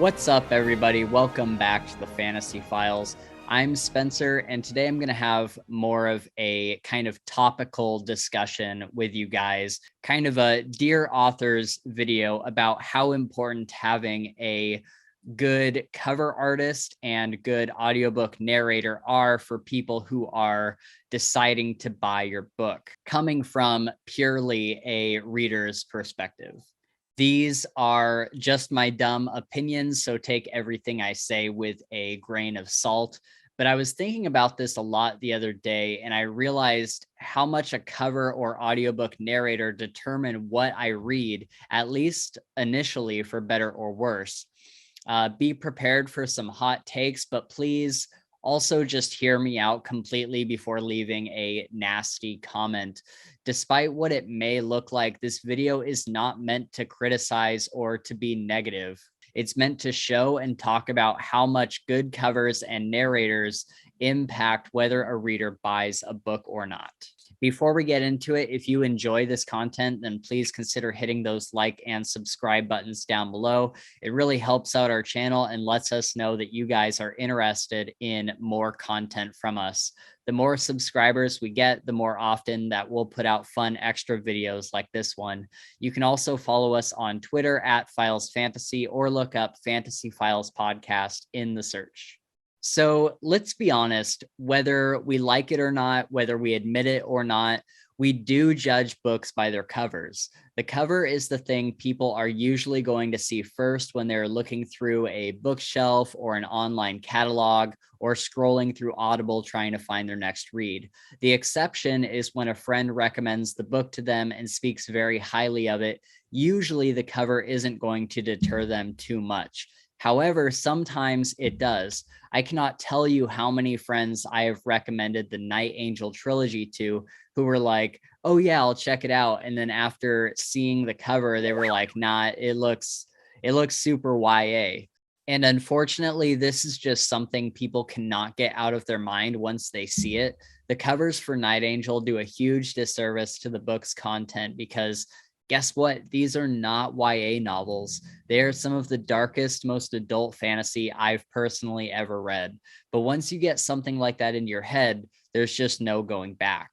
What's up, everybody? Welcome back to the Fantasy Files. I'm Spencer, and today I'm going to have more of a kind of topical discussion with you guys, kind of a Dear Authors video about how important having a good cover artist and good audiobook narrator are for people who are deciding to buy your book, coming from purely a reader's perspective. These are just my dumb opinions, so take everything I say with a grain of salt. But I was thinking about this a lot the other day, and I realized how much a cover or audiobook narrator determine what I read, at least initially, for better or worse. Be prepared for some hot takes, but please also just hear me out completely before leaving a nasty comment. Despite what it may look like, this video is not meant to criticize or to be negative. It's meant to show and talk about how much good covers and narrators impact whether a reader buys a book or not. Before we get into it, if you enjoy this content, then please consider hitting those like and subscribe buttons down below. It really helps out our channel and lets us know that you guys are interested in more content from us. The more subscribers we get, the more often that we'll put out fun extra videos like this one. You can also follow us on Twitter at Files Fantasy or look up Fantasy Files Podcast in the search. So let's be honest, whether we like it or not, whether we admit it or not, we do judge books by their covers. The cover is the thing people are usually going to see first when they're looking through a bookshelf or an online catalog or scrolling through Audible trying to find their next read. The exception is when a friend recommends the book to them and speaks very highly of it. Usually the cover isn't going to deter them too much. However, sometimes it does. I cannot tell you how many friends I have recommended the Night Angel trilogy to who were like, oh yeah, I'll check it out. And then after seeing the cover, they were like, nah, it looks super YA. And unfortunately, this is just something people cannot get out of their mind once they see it. The covers for Night Angel do a huge disservice to the book's content because guess what? These are not YA novels. They are some of the darkest, most adult fantasy I've personally ever read. But once you get something like that in your head, there's just no going back.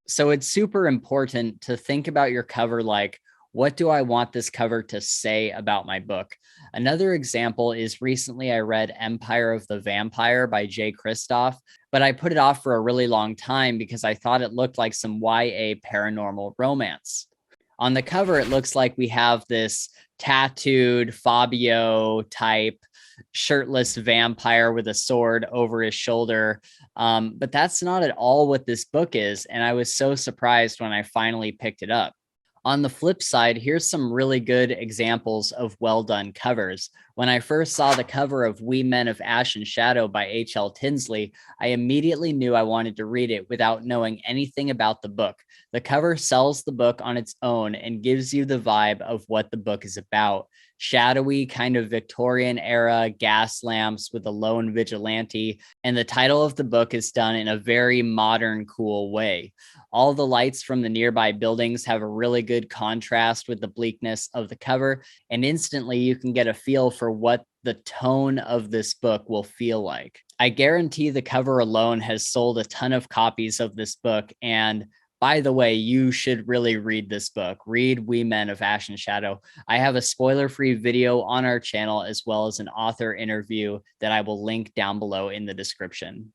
So it's super important to think about your cover like, what do I want this cover to say about my book? Another example is recently I read Empire of the Vampire by Jay Kristoff, but I put it off for a really long time because I thought it looked like some YA paranormal romance. On the cover, it looks like we have this tattooed Fabio type shirtless vampire with a sword over his shoulder. But that's not at all what this book is. And I was so surprised when I finally picked it up. On the flip side, here's some really good examples of well-done covers. When I first saw the cover of We Men of Ash and Shadow by H.L. Tinsley, I immediately knew I wanted to read it without knowing anything about the book. The cover sells the book on its own and gives you the vibe of what the book is about. Shadowy, kind of Victorian era gas lamps with a lone vigilante, and the title of the book is done in a very modern, cool way. All the lights from the nearby buildings have a really good contrast with the bleakness of the cover, and instantly you can get a feel for what the tone of this book will feel like. I guarantee the cover alone has sold a ton of copies of this book, and by the way, you should really read this book. Read We Men of Ash and Shadow. I have a spoiler-free video on our channel as well as an author interview that I will link down below in the description.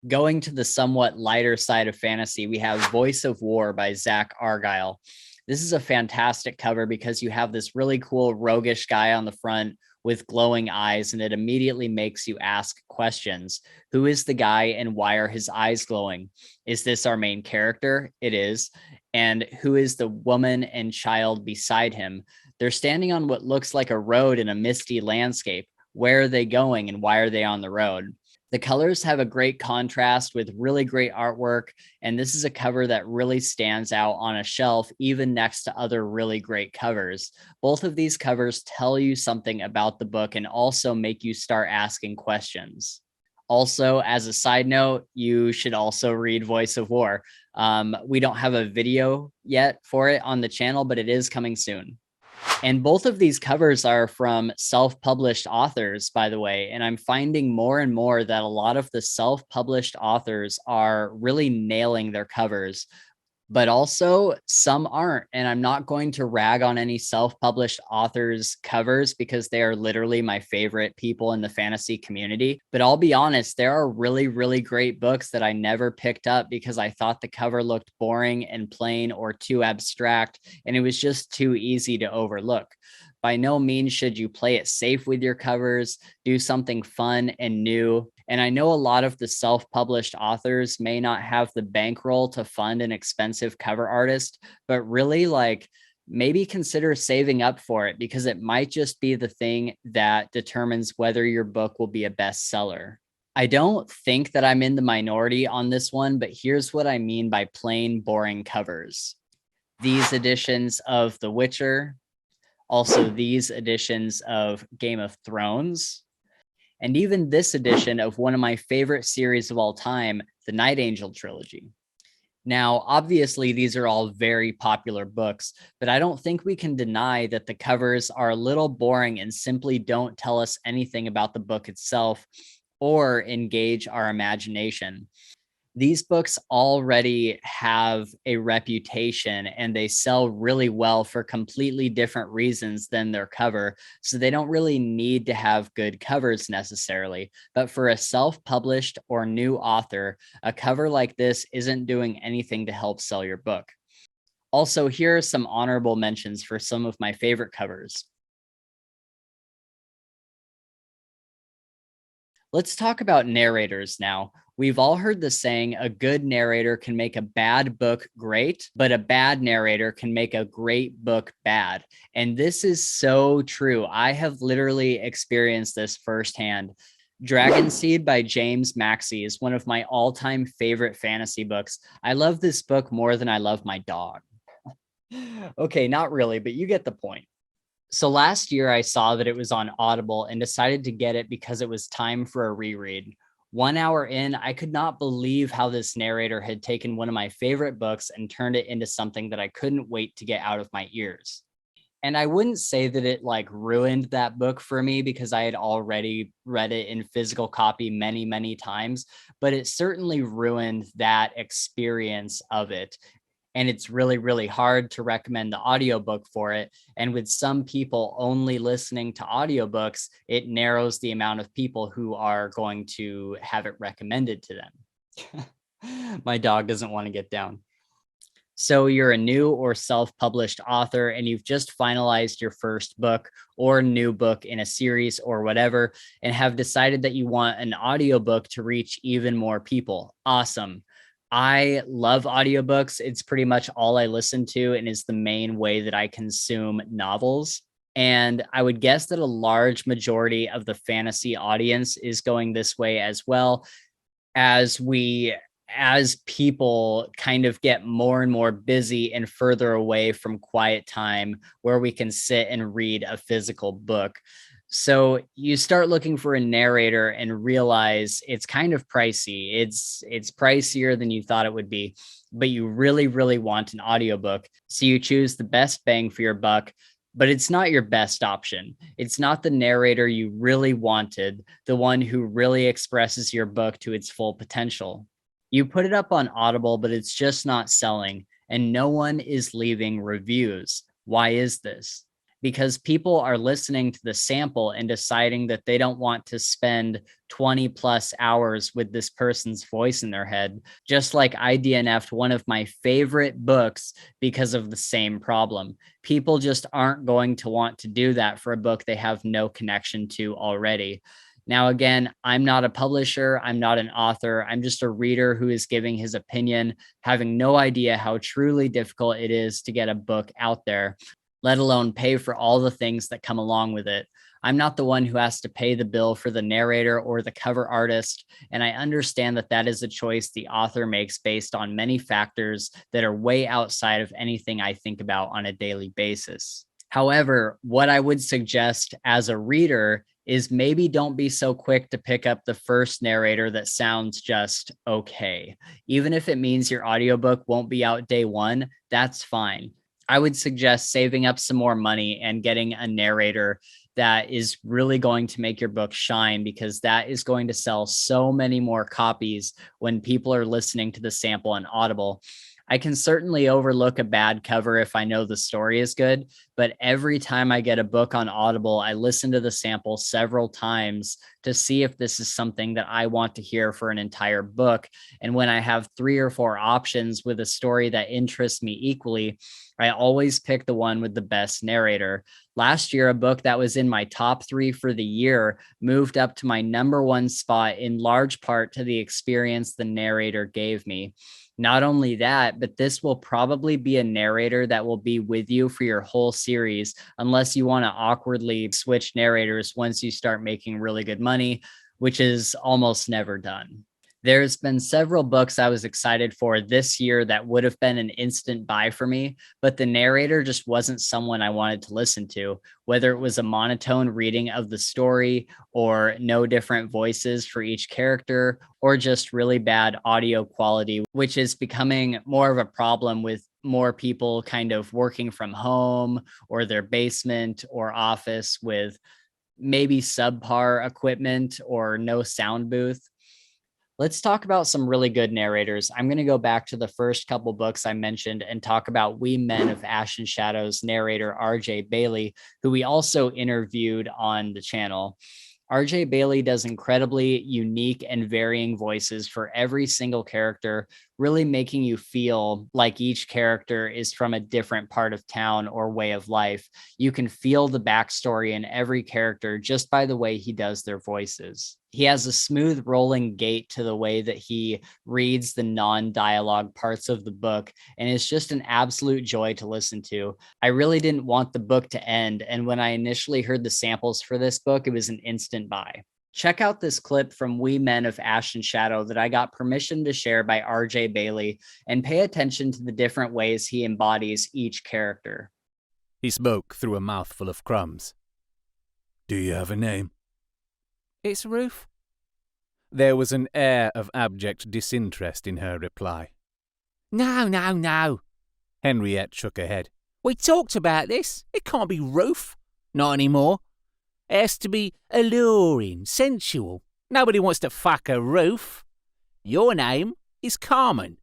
Going to the somewhat lighter side of fantasy, we have Voice of War by Zach Argyle. This is a fantastic cover because you have this really cool roguish guy on the front with glowing eyes, and it immediately makes you ask questions. Who is the guy and why are his eyes glowing? Is this our main character? It is. And who is the woman and child beside him? They're standing on what looks like a road in a misty landscape. Where are they going and why are they on the road? The colors have a great contrast with really great artwork, and this is a cover that really stands out on a shelf, even next to other really great covers. Both of these covers tell you something about the book and also make you start asking questions. Also, as a side note, you should also read Voice of War. We don't have a video yet for it on the channel, but it is coming soon. And both of these covers are from self-published authors, by the way. And I'm finding more and more that a lot of the self-published authors are really nailing their covers, but also some aren't. And I'm not going to rag on any self-published authors' covers because they are literally my favorite people in the fantasy community. But I'll be honest, there are really, really great books that I never picked up because I thought the cover looked boring and plain or too abstract, and it was just too easy to overlook. By no means should you play it safe with your covers, do something fun and new. And I know a lot of the self-published authors may not have the bankroll to fund an expensive cover artist, but really like maybe consider saving up for it because it might just be the thing that determines whether your book will be a bestseller. I don't think that I'm in the minority on this one, but here's what I mean by plain boring covers. These editions of The Witcher, also these editions of Game of Thrones, and even this edition of one of my favorite series of all time, the Night Angel trilogy. Now, obviously, these are all very popular books, but I don't think we can deny that the covers are a little boring and simply don't tell us anything about the book itself or engage our imagination. These books already have a reputation and they sell really well for completely different reasons than their cover. So they don't really need to have good covers necessarily. But for a self-published or new author, a cover like this isn't doing anything to help sell your book. Also, here are some honorable mentions for some of my favorite covers. Let's talk about narrators now. We've all heard the saying, a good narrator can make a bad book great, but a bad narrator can make a great book bad. And this is so true. I have literally experienced this firsthand. Dragon Seed by James Maxey is one of my all-time favorite fantasy books. I love this book more than I love my dog. Okay, not really, but you get the point. So last year I saw that it was on Audible and decided to get it because it was time for a reread. 1 hour in, I could not believe how this narrator had taken one of my favorite books and turned it into something that I couldn't wait to get out of my ears. And I wouldn't say that it like ruined that book for me because I had already read it in physical copy many, many times, but it certainly ruined that experience of it. And it's really, really hard to recommend the audiobook for it. And with some people only listening to audiobooks, it narrows the amount of people who are going to have it recommended to them. My dog doesn't want to get down. So you're a new or self-published author and you've just finalized your first book or new book in a series or whatever, and have decided that you want an audiobook to reach even more people. Awesome. I love audiobooks. It's pretty much all I listen to and is the main way that I consume novels. And I would guess that a large majority of the fantasy audience is going this way as well, as people kind of get more and more busy and further away from quiet time where we can sit and read a physical book. So you start looking for a narrator and realize it's kind of pricey. It's pricier than you thought it would be, but you really, really want an audiobook. So you choose the best bang for your buck, but it's not your best option. It's not the narrator you really wanted, the one who really expresses your book to its full potential. You put it up on Audible, but it's just not selling, and no one is leaving reviews. Why is this? Because people are listening to the sample and deciding that they don't want to spend 20 plus hours with this person's voice in their head, just like I DNF'd one of my favorite books because of the same problem. People just aren't going to want to do that for a book they have no connection to already. Now, again, I'm not a publisher. I'm not an author. I'm just a reader who is giving his opinion, having no idea how truly difficult it is to get a book out there, let alone pay for all the things that come along with it. I'm not the one who has to pay the bill for the narrator or the cover artist, and I understand that that is a choice the author makes based on many factors that are way outside of anything I think about on a daily basis. However, what I would suggest as a reader is maybe don't be so quick to pick up the first narrator that sounds just okay. Even if it means your audiobook won't be out day one, that's fine. I would suggest saving up some more money and getting a narrator that is really going to make your book shine, because that is going to sell so many more copies when people are listening to the sample on Audible. I can certainly overlook a bad cover if I know the story is good, but every time I get a book on Audible, I listen to the sample several times to see if this is something that I want to hear for an entire book. And when I have 3 or 4 options with a story that interests me equally, I always pick the one with the best narrator. Last year, a book that was in my top 3 for the year moved up to my #1 spot, in large part to the experience the narrator gave me. Not only that, but this will probably be a narrator that will be with you for your whole series, unless you want to awkwardly switch narrators once you start making really good money, which is almost never done. There's been several books I was excited for this year that would have been an instant buy for me, but the narrator just wasn't someone I wanted to listen to, whether it was a monotone reading of the story, or no different voices for each character, or just really bad audio quality, which is becoming more of a problem with more people kind of working from home or their basement or office with maybe subpar equipment or no sound booth. Let's talk about some really good narrators. I'm going to go back to the first couple books I mentioned and talk about We Men of Ash and Shadows narrator RJ Bayley, who we also interviewed on the channel. RJ Bayley does incredibly unique and varying voices for every single character, really making you feel like each character is from a different part of town or way of life. You can feel the backstory in every character just by the way he does their voices. He has a smooth rolling gait to the way that he reads the non-dialogue parts of the book, and it's just an absolute joy to listen to. I really didn't want the book to end, and when I initially heard the samples for this book, it was an instant buy. Check out this clip from We Men of Ash and Shadow that I got permission to share by RJ Bayley, and pay attention to the different ways he embodies each character. He spoke through a mouthful of crumbs. Do you have a name? It's Ruth. There was an air of abject disinterest in her reply. No. Henriette shook her head. We talked about this. It can't be Ruth. Not anymore. It has to be alluring, sensual. Nobody wants to fuck a Ruth. Your name is Carmen.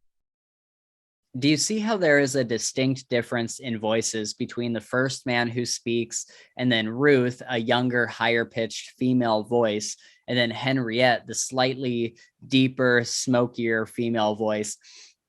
Do you see how there is a distinct difference in voices between the first man who speaks, and then Ruth, a younger, higher-pitched female voice, and then Henriette, the slightly deeper, smokier female voice,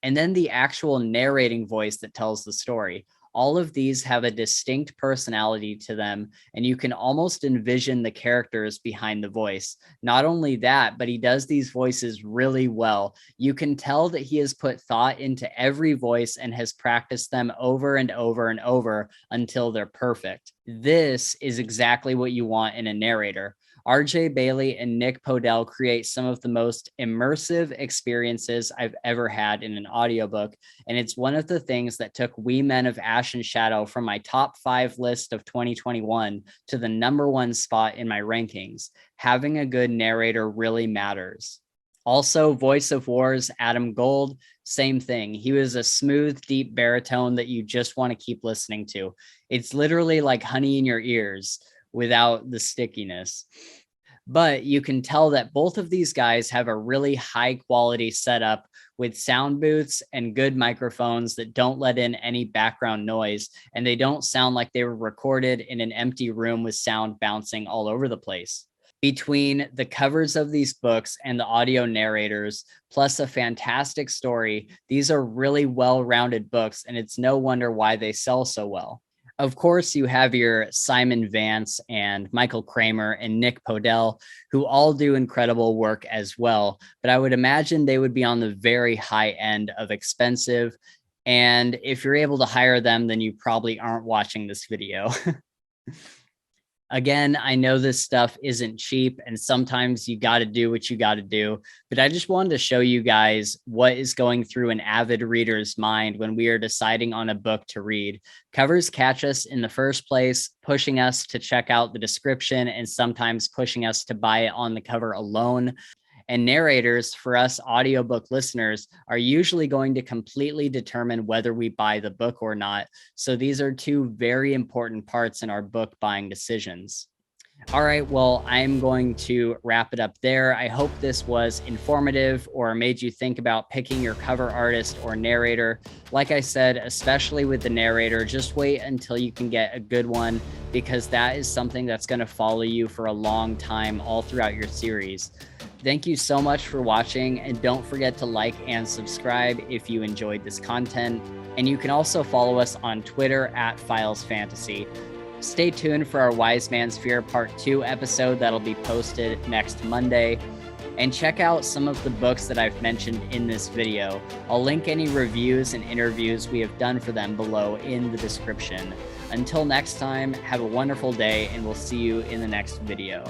and then the actual narrating voice that tells the story? All of these have a distinct personality to them, and you can almost envision the characters behind the voice. Not only that, but he does these voices really well. You can tell that he has put thought into every voice and has practiced them over and over and over until they're perfect. This is exactly what you want in a narrator. RJ Bayley and Nick Podell create some of the most immersive experiences I've ever had in an audiobook, and it's one of the things that took We Men of Ash and Shadow from my top 5 list of 2021 to the #1 spot in my rankings. Having a good narrator really matters. Also, Voice of War's Adam Gold, same thing. He was a smooth, deep baritone that you just want to keep listening to. It's literally like honey in your ears without the stickiness. But you can tell that both of these guys have a really high quality setup with sound booths and good microphones that don't let in any background noise, and they don't sound like they were recorded in an empty room with sound bouncing all over the place. Between the covers of these books and the audio narrators, plus a fantastic story, these are really well-rounded books, and it's no wonder why they sell so well. Of course, you have your Simon Vance and Michael Kramer and Nick Podell, who all do incredible work as well, but I would imagine they would be on the very high end of expensive. And if you're able to hire them, then you probably aren't watching this video. Again, I know this stuff isn't cheap, and sometimes you got to do what you got to do, but I just wanted to show you guys what is going through an avid reader's mind when we are deciding on a book to read. Covers catch us in the first place, pushing us to check out the description and sometimes pushing us to buy it on the cover alone. And narrators, for us audiobook listeners, are usually going to completely determine whether we buy the book or not. So these are two very important parts in our book buying decisions. All right, well, I'm going to wrap it up there. I hope this was informative or made you think about picking your cover artist or narrator. Like I said, especially with the narrator, just wait until you can get a good one, because that is something that's going to follow you for a long time all throughout your series. Thank you so much for watching, and don't forget to like and subscribe if you enjoyed this content. And you can also follow us on Twitter at Files Fantasy. Stay tuned for our Wise Man's Fear Part 2 episode that'll be posted next Monday. And check out some of the books that I've mentioned in this video. I'll link any reviews and interviews we have done for them below in the description. Until next time, have a wonderful day, and we'll see you in the next video.